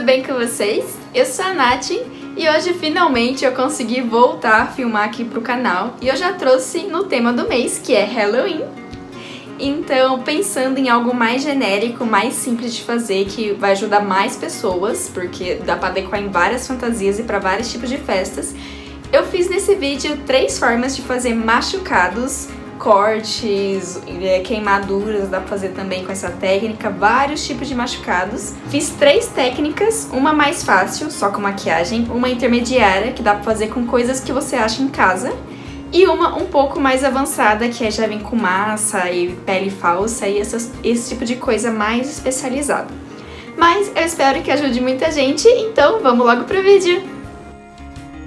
bem com vocês? Eu sou a Nath e hoje finalmente eu consegui voltar a filmar aqui pro canal e eu já trouxe no tema do mês, que é Halloween. Então, pensando em algo mais genérico, mais simples de fazer, que vai ajudar mais pessoas, porque dá pra adequar em várias fantasias e para vários tipos de festas, eu fiz nesse vídeo 3 formas de fazer machucados, cortes, queimaduras, dá pra fazer também com essa técnica, vários tipos de machucados. Fiz 3 técnicas, uma mais fácil, só com maquiagem, uma intermediária, que dá pra fazer com coisas que você acha em casa, e uma um pouco mais avançada, que já vem com massa e pele falsa e esse tipo de coisa mais especializada. Mas eu espero que ajude muita gente, então vamos logo pro vídeo!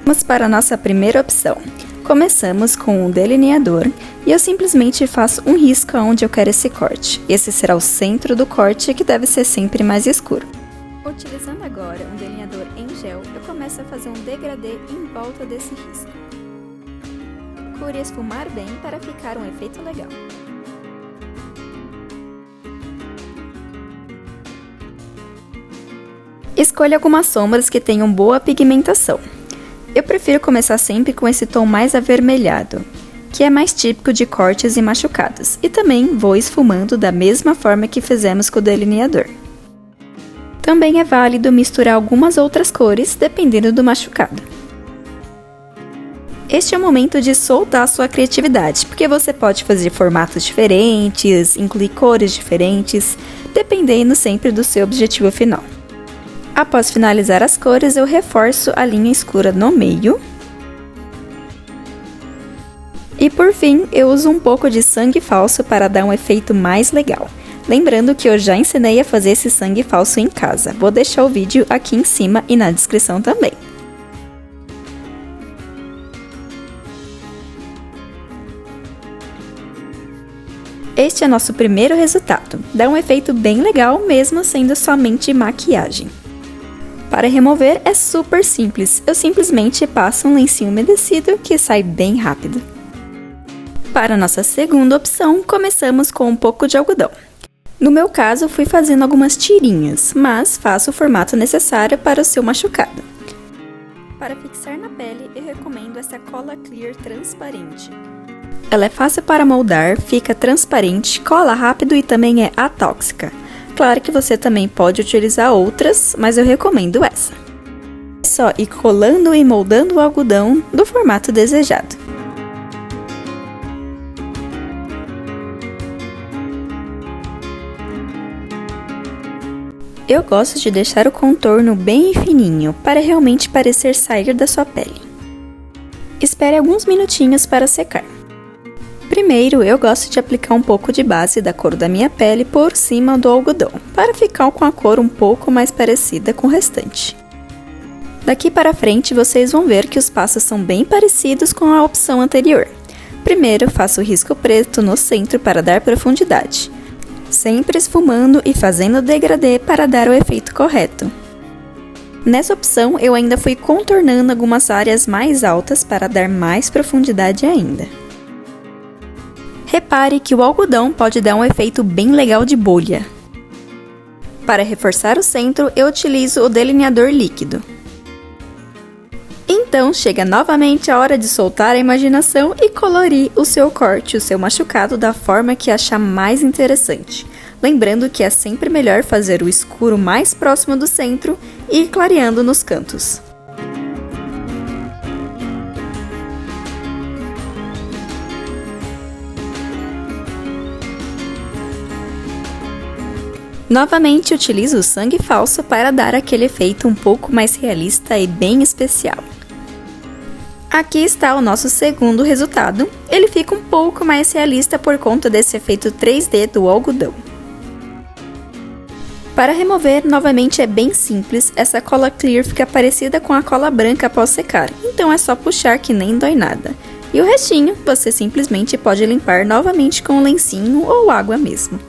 Vamos para a nossa primeira opção. Começamos com um delineador e eu simplesmente faço um risco onde eu quero esse corte. Esse será o centro do corte, que deve ser sempre mais escuro. Utilizando agora um delineador em gel, eu começo a fazer um degradê em volta desse risco. Procure esfumar bem para ficar um efeito legal. Escolha algumas sombras que tenham boa pigmentação. Eu prefiro começar sempre com esse tom mais avermelhado, que é mais típico de cortes e machucados, e também vou esfumando da mesma forma que fizemos com o delineador. Também é válido misturar algumas outras cores, dependendo do machucado. Este é o momento de soltar a sua criatividade, porque você pode fazer formatos diferentes, incluir cores diferentes, dependendo sempre do seu objetivo final. Após finalizar as cores, eu reforço a linha escura no meio. E por fim, eu uso um pouco de sangue falso para dar um efeito mais legal. Lembrando que eu já ensinei a fazer esse sangue falso em casa. Vou deixar o vídeo aqui em cima e na descrição também. Este é nosso primeiro resultado. Dá um efeito bem legal, mesmo sendo somente maquiagem. Para remover é super simples, eu simplesmente passo um lencinho umedecido que sai bem rápido. Para nossa segunda opção, começamos com um pouco de algodão. No meu caso, fui fazendo algumas tirinhas, mas faço o formato necessário para o seu machucado. Para fixar na pele, eu recomendo essa cola clear transparente. Ela é fácil para moldar, fica transparente, cola rápido e também é atóxica. Claro que você também pode utilizar outras, mas eu recomendo essa. É só ir colando e moldando o algodão do formato desejado. Eu gosto de deixar o contorno bem fininho, para realmente parecer sair da sua pele. Espere alguns minutinhos para secar. Primeiro, eu gosto de aplicar um pouco de base da cor da minha pele por cima do algodão, para ficar com a cor um pouco mais parecida com o restante. Daqui para frente, vocês vão ver que os passos são bem parecidos com a opção anterior. Primeiro, faço o risco preto no centro para dar profundidade, sempre esfumando e fazendo o degradê para dar o efeito correto. Nessa opção, eu ainda fui contornando algumas áreas mais altas para dar mais profundidade ainda. Repare que o algodão pode dar um efeito bem legal de bolha. Para reforçar o centro, eu utilizo o delineador líquido. Então, chega novamente a hora de soltar a imaginação e colorir o seu corte, o seu machucado, da forma que achar mais interessante. Lembrando que é sempre melhor fazer o escuro mais próximo do centro e ir clareando nos cantos. Novamente, utilizo o sangue falso para dar aquele efeito um pouco mais realista e bem especial. Aqui está o nosso segundo resultado. Ele fica um pouco mais realista por conta desse efeito 3D do algodão. Para remover, novamente é bem simples. Essa cola clear fica parecida com a cola branca após secar, então é só puxar que nem dói nada. E o restinho, você simplesmente pode limpar novamente com um lencinho ou água mesmo.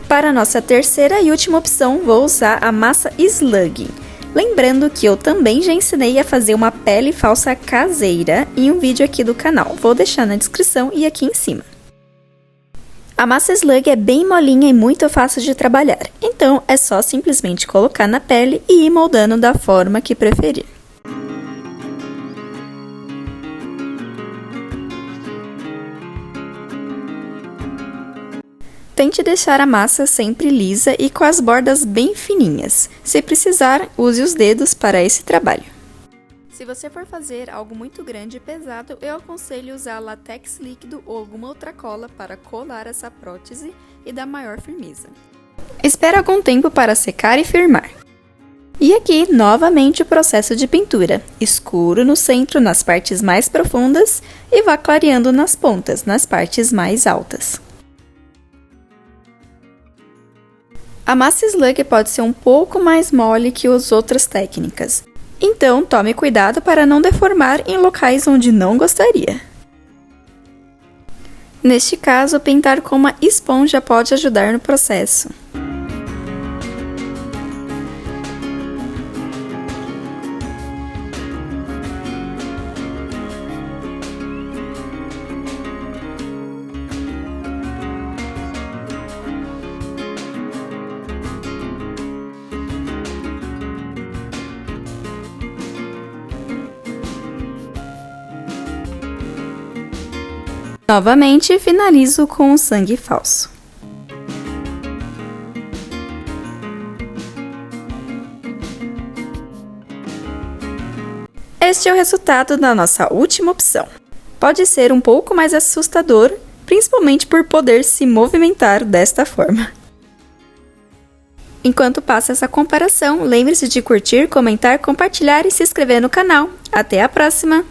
Para a nossa terceira e última opção, vou usar a massa Slugging. Lembrando que eu também já ensinei a fazer uma pele falsa caseira em um vídeo aqui do canal. Vou deixar na descrição e aqui em cima. A massa slug é bem molinha e muito fácil de trabalhar, então é só simplesmente colocar na pele e ir moldando da forma que preferir. Tente deixar a massa sempre lisa e com as bordas bem fininhas. Se precisar, use os dedos para esse trabalho. Se você for fazer algo muito grande e pesado, eu aconselho usar látex líquido ou alguma outra cola para colar essa prótese e dar maior firmeza. Espere algum tempo para secar e firmar. E aqui, novamente, o processo de pintura. Escuro no centro, nas partes mais profundas, e vá clareando nas pontas, nas partes mais altas. A massa slug pode ser um pouco mais mole que as outras técnicas, então tome cuidado para não deformar em locais onde não gostaria. Neste caso, pintar com uma esponja pode ajudar no processo. Novamente, finalizo com o sangue falso. Este é o resultado da nossa última opção. Pode ser um pouco mais assustador, principalmente por poder se movimentar desta forma. Enquanto passa essa comparação, lembre-se de curtir, comentar, compartilhar e se inscrever no canal. Até a próxima!